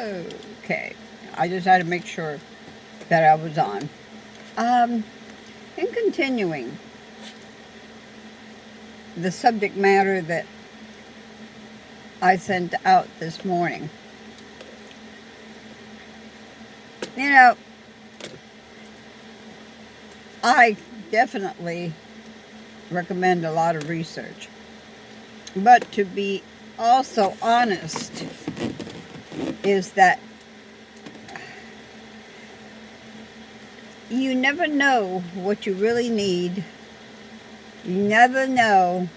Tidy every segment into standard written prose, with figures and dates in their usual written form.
Okay. I just had to make sure that I was on. In continuing the subject matter that I sent out this morning. You know, I definitely recommend a lot of research. But to be also honest is that you never know what you really need. You never know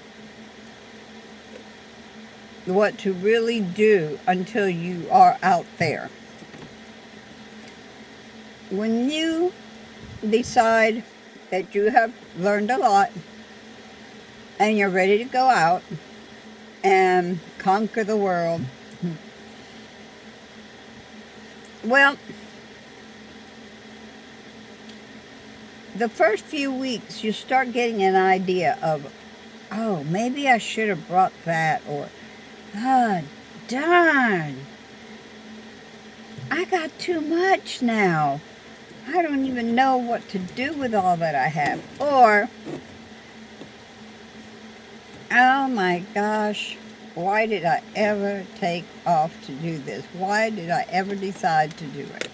what to really do until you are out there. When you decide that you have learned a lot and you're ready to go out and conquer the world, well, the first few weeks you start getting an idea of, oh, maybe I should have brought that, or, ah, darn, I got too much now. I don't even know what to do with all that I have. Or, oh my gosh, why did I ever take off to do this? Why did I ever decide to do it?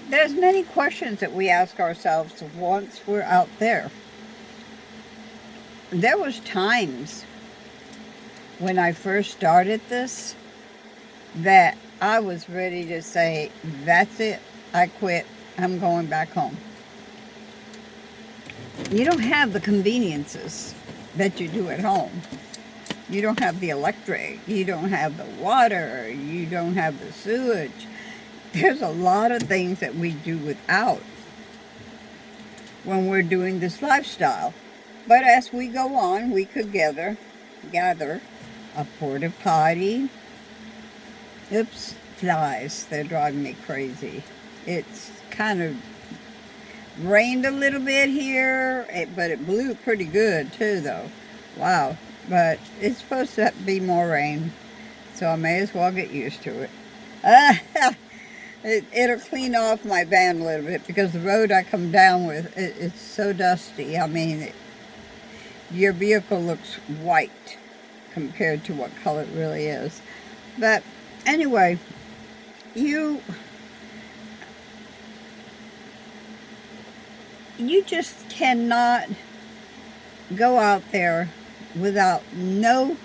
There's many questions that we ask ourselves once we're out there. There was times when I first started this that I was ready to say, that's it, I quit, I'm going back home. You don't have the conveniences that you do at home. You don't have the electric, you don't have the water, you don't have the sewage. There's a lot of things that we do without when we're doing this lifestyle. But as we go on, we could gather a porta potty. Oops, flies, they're driving me crazy. It's kind of rained a little bit here, but it blew pretty good too, though. Wow, but it's supposed to be more rain, so I may as well get used to it. It'll clean off my van a little bit because the road I come down with, it's so dusty. I mean, your vehicle looks white compared to what color it really is. But anyway, you just cannot go out there without no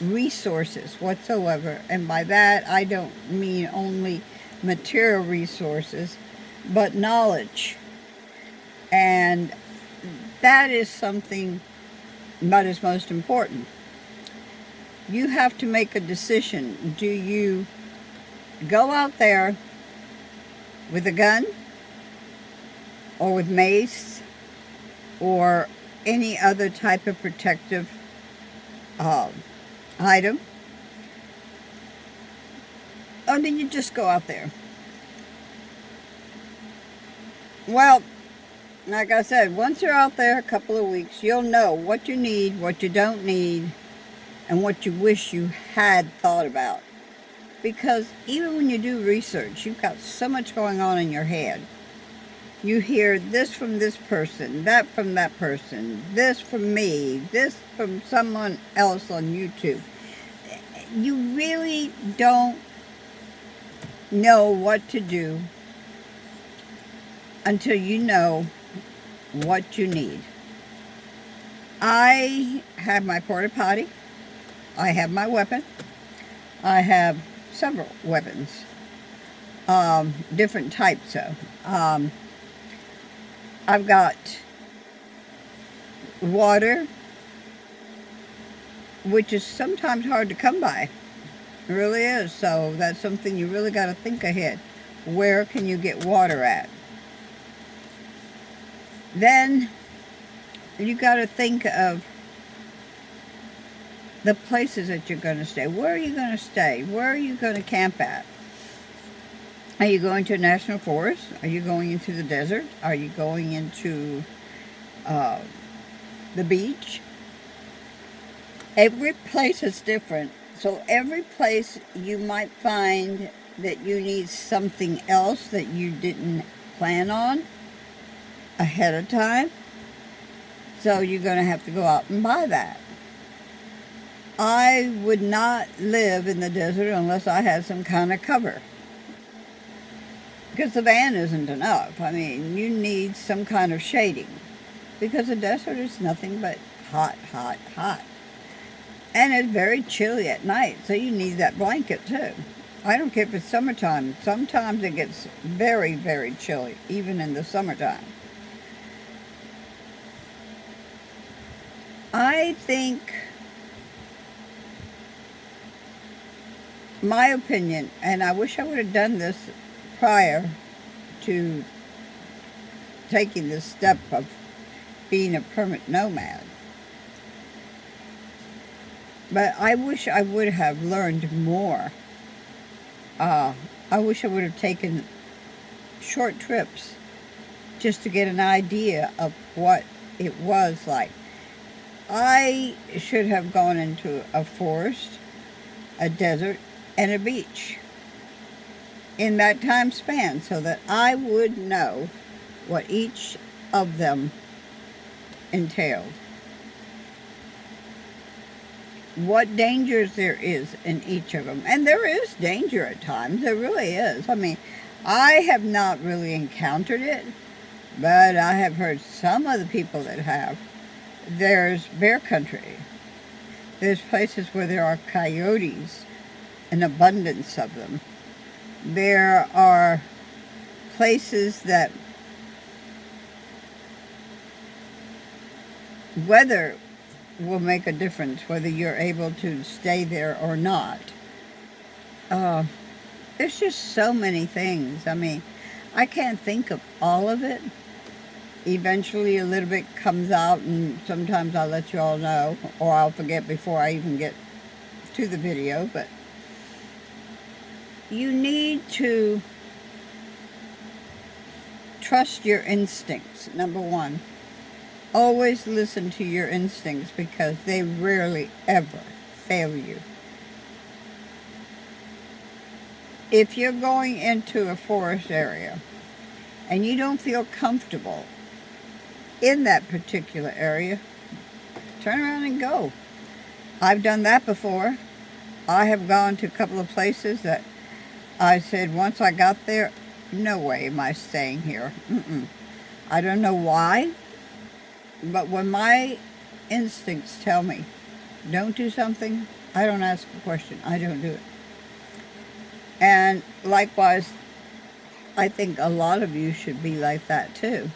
resources whatsoever. And by that, I don't mean only material resources, but knowledge. And that is something that is most important. You have to make a decision. Do you go out there with a gun, or with mace, or any other type of protective item? Or do you just go out there? Well, like I said, once you're out there a couple of weeks, you'll know what you need, what you don't need, and what you wish you had thought about. Because even when you do research, you've got so much going on in your head. You hear this from this person, that from that person, this from me, this from someone else on YouTube. You really don't know what to do until you know what you need. I have my porta potty. I have my weapon. I have several weapons, different types of. I've got water, which is sometimes hard to come by. It really is. So that's something you really got to think ahead. Where can you get water at? Then you got to think of the places that you're going to stay. Where are you going to stay? Where are you going to camp at? Are you going to a national forest? Are you going into the desert? Are you going into the beach? Every place is different. So every place you might find that you need something else that you didn't plan on ahead of time, so you're going to have to go out and buy that. I would not live in the desert unless I had some kind of cover, because the van isn't enough. I mean, you need some kind of shading, because the desert is nothing but hot, hot, hot. And it's very chilly at night, so you need that blanket too. I don't care if it's summertime. Sometimes it gets very, very chilly, even in the summertime. I think, my opinion, and I wish I would have done this prior to taking this step of being a permanent nomad, but I wish I would have learned more. I wish I would have taken short trips just to get an idea of what it was like. I should have gone into a forest, a desert, and a beach in that time span, so that I would know what each of them entailed, what dangers there is in each of them. And there is danger at times, there really is. I mean, I have not really encountered it, but I have heard some of the people that have. There's bear country. There's places where there are coyotes, an abundance of them. There are places that weather will make a difference, whether you're able to stay there or not. There's just so many things. I mean, I can't think of all of it. Eventually a little bit comes out, and sometimes I'll let you all know, or I'll forget before I even get to the video. But you need to trust your instincts, number one. Always listen to your instincts, because they rarely ever fail you. If you're going into a forest area and you don't feel comfortable in that particular area, turn around and go. I've done that before. I have gone to a couple of places that I said once I got there, no way am I staying here. I don't know why. But when my instincts tell me, don't do something, I don't ask a question. I don't do it. And likewise, I think a lot of you should be like that too.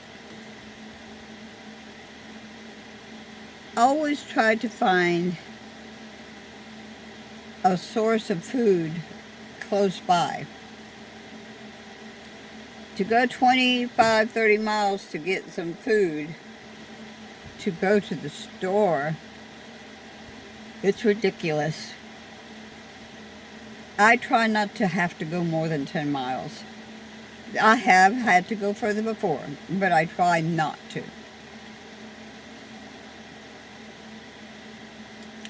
Always try to find a source of food close by. To go 25, 30 miles to get some food, to go to the store, it's ridiculous. I try not to have to go more than 10 miles. I have had to go further before, but I try not to.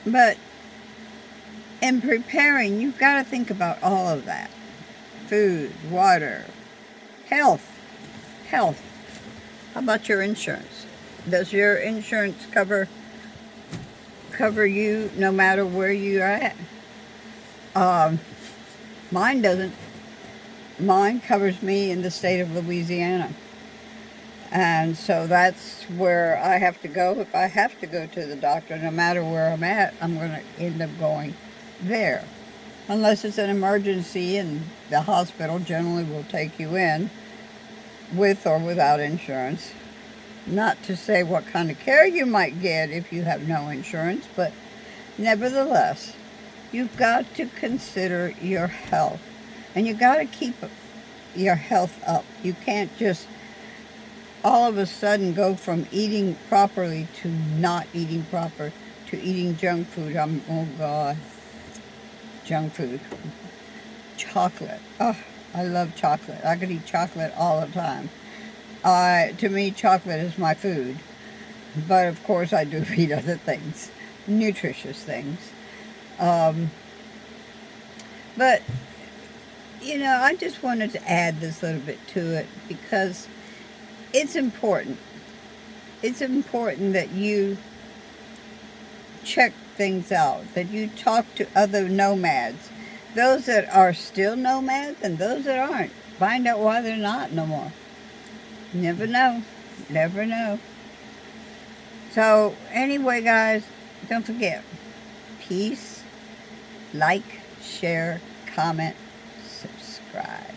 But in preparing, you've got to think about all of that. Food, water, health. How about your insurance? Does your insurance cover you no matter where you're at? Mine doesn't. Mine covers me in the state of Louisiana. And so that's where I have to go. If I have to go to the doctor, no matter where I'm at, I'm going to end up going there. Unless it's an emergency, and the hospital generally will take you in with or without insurance. Not to say what kind of care you might get if you have no insurance, but nevertheless, you've got to consider your health. And you've got to keep your health up. You can't just all of a sudden go from eating properly to not eating proper to eating junk food. Oh God, junk food. Chocolate. Oh, I love chocolate. I could eat chocolate all the time. To me, chocolate is my food. But of course, I do eat other things, nutritious things. But, I just wanted to add this little bit to it because it's important. It's important that you check things out, that you talk to other nomads, those that are still nomads and those that aren't. Find out why they're not no more. Never know. Never know. So anyway, guys, don't forget, peace, like, share, comment, subscribe.